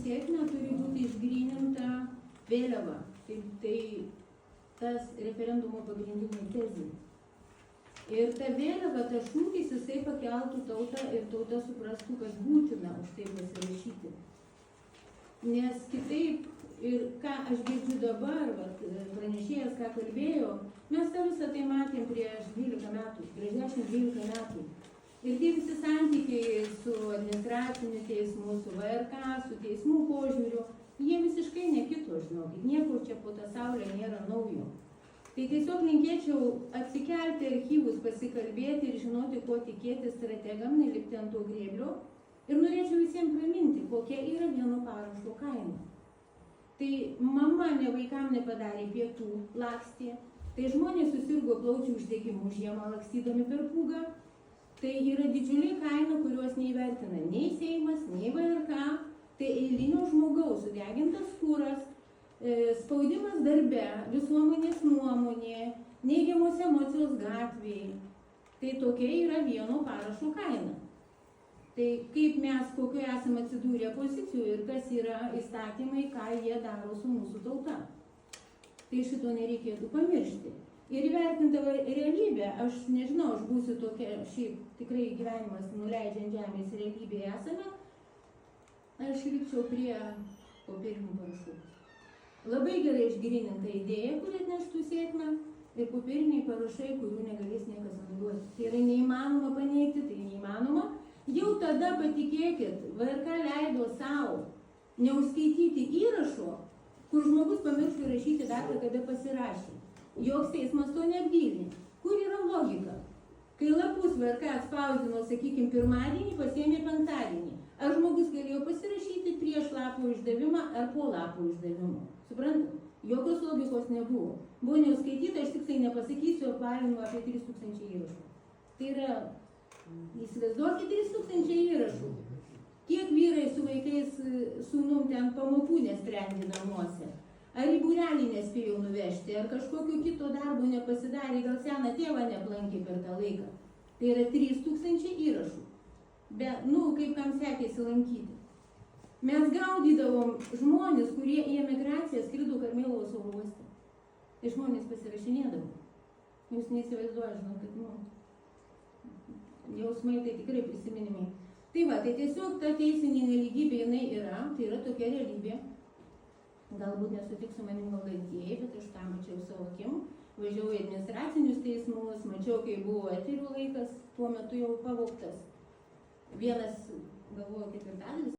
sėkmę turi būti išgryninta vėliava. Tai tas referendumo pagrindinė tezė. Ir ta vėliava, tas šūkis, jisai pakeltų tautą ir tauta suprastų, kas būtina už tai pasirašyti. Nes kitaip, ir ką aš girdžiu dabar, pranešėjas, ką kalbėjo, mes tą visą tai matėm prieš 12 metų, prieš 10-12 metų. Ir tie visi santykiai su administraciniu teismu, su VRK, su teismų požiūriu, jie visiškai nekito, žinokit, nieko čia po tą saulę nėra naujo. Tai tiesiog linkėčiau atsikelti archyvus, pasikalbėti ir žinoti, ko tikėti strategam, nelipti ant to grėblio. Ir norėčiau visiems priminti, kokia yra vieno parašo kaina. Tai mama ne vaikam nepadarė pietų, lakstė. Tai žmonės susirgo plaučių uždegimu žiemą lakstydami per pūgą. Tai yra didžiulė kaina, kurios neįvertina nei Seimas, nei VRK. Tai eilinio žmogaus sudegintas kuras, spaudimas darbe, visuomenės nuomonė, neigiamos emocijos gatvėje. Tai tokia yra vieno parašo kaina. Tai kaip mes, kokio esame atsidūrę pozicijoje ir kas yra įstatymai, ką jie daro su mūsų tauta. Tai šito nereikėtų pamiršti. Ir įvertinta realybė, aš nežinau, aš būsiu tokia, šiaip tikrai gyvenimas nuleidžiant žemės realybėje esame, aš likčiau prie popierinių parašų. Labai gerai išgryninta idėja, kuri atneštų sėkmę, ir popieriniai parašai, kurių negalės niekas anuliuoti. Tai yra neįmanoma paneigti, tai neįmanoma. Jau tada patikėkit, VRK leido savo neužskaityti įrašo, kur žmogus pamiršo įrašyti datą, kada pasirašė. Joks teismas to neapgynė. Kur yra logika? Kai lapus VRK atspausdino, sakykime, pirmadienį, pasiėmė penktadienį. Ar žmogus galėjo pasirašyti prieš lapo išdavimą ar po lapo išdavimo? Suprantat? Jokios logikos nebuvo. Buvo neužskaityta, aš tik tai nepasakysiu, apvalinimo apie 3000 įrašų. Tai yra, įsivaizduokit, 3000 įrašų. Kiek vyrai su vaikais sūnum ten pamokų nesprendė namuose? Ar į būrelį nespėjo nuvežti, ar kažkokio kito darbo nepasidarė, gal seną tėvą neaplankė per tą laiką. Tai yra 3000 įrašų. Bet, kaip kam sekėsi lankyti. Mes gaudydavom žmonės, kurie į emigraciją skrido Karmėlavos oro uoste. Tai žmonės pasirašinėdavo. Jūs neįsivaizduoja, žinokit, jausmai tai tikrai prisiminimai. Tai va, tai tiesiog ta teisinė nelygybė jinai yra, tai yra tokia realybė. Galbūt nesutiks su manim valdantieji, bet aš tą mačiau savo akim. Važiavau į administracinius teismus, mačiau, kai buvo eterių laikas, tuo metu jau pavogtas. Vienas, galvoju, ketvirtadalis